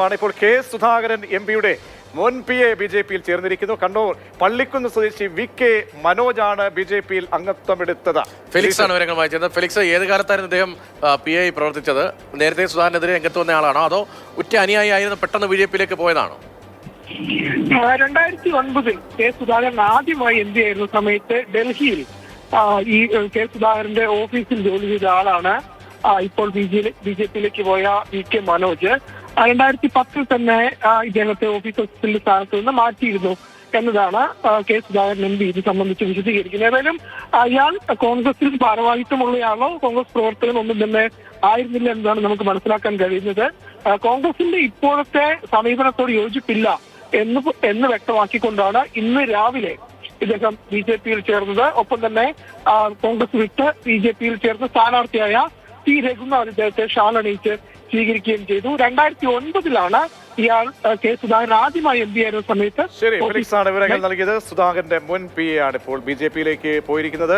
വിവരമാണ്. ഇപ്പോൾ കെ സുധാകരൻ എംപിയുടെ മുൻ PA BJP യിൽ ചേർന്നിരിക്കുന്നു. കണ്ണൂർ പള്ളിക്കുന്ന് സ്വദേശി VK മനോജാണ് BJP യിൽ അംഗത്വമെടുത്തത്. ഫെലിക്സ് ആണ് വിവരങ്ങൾ വായിച്ചത്. ഫെലിക്സ്, ഏത് കാലത്തായിരുന്നു ഇദ്ദേഹം PA പ്രവർത്തിച്ചത്? നേരത്തെ സുധാകരനെതിരെ രംഗത്ത് വന്ന ആളാണോ, അതോ ഉറ്റ അനുയായി ആയിരുന്നു പെട്ടെന്ന് BJP യിലേക്ക് പോയതാണോ? 2009 കെ സുധാകരൻ ആദ്യമായി MP ആയിരുന്ന സമയത്ത് ഡൽഹിയിൽ ഈ കെ സുധാകരന്റെ ഓഫീസിൽ ജോലി ചെയ്ത ആളാണ് ഇപ്പോൾ BJP യിലേക്ക് പോയ VK മനോജ്. 2010 തന്നെ ഇദ്ദേഹത്തെ ഓഫീസ് അസിസ്റ്റന്റ് സ്ഥാനത്ത് നിന്ന് മാറ്റിയിരുന്നു എന്നതാണ് കെ സുധാകരൻ MP ഇത് സംബന്ധിച്ച് വിശദീകരിക്കുന്നത്. ഏതായാലും ഇയാൾ കോൺഗ്രസിൽ ഭാരവാഹിത്വമുള്ളയാളോ കോൺഗ്രസ് പ്രവർത്തകൻ ഒന്നും തന്നെ ആയിരുന്നില്ല എന്നതാണ് നമുക്ക് മനസ്സിലാക്കാൻ കഴിയുന്നത്. കോൺഗ്രസിന്റെ ഇപ്പോഴത്തെ സമീപനത്തോട് യോജിപ്പില്ല എന്ന് വ്യക്തമാക്കിക്കൊണ്ടാണ് ഇന്ന് രാവിലെ ഇദ്ദേഹം BJP യിൽ ചേർന്നത്. ഒപ്പം തന്നെ കോൺഗ്രസ് വിട്ട് BJP യിൽ ചേർന്ന സ്ഥാനാർത്ഥിയായ T രഘുനാഥ് ഇദ്ദേഹത്തെ ഷാൾ അണിയിച്ച് സ്വീകരിക്കുകയും ചെയ്തു. 2009 ഇയാൾ കെ സുധാകരൻ ആദ്യമായി MP ആയിരുന്ന സമയത്ത്. ശരി, ഫെലിക്സ് ആണ് വിവരങ്ങൾ നൽകിയത്. സുധാകരന്റെ മുൻ PA ആണ് ഇപ്പോൾ BJP യിലേക്ക് പോയിരിക്കുന്നത്.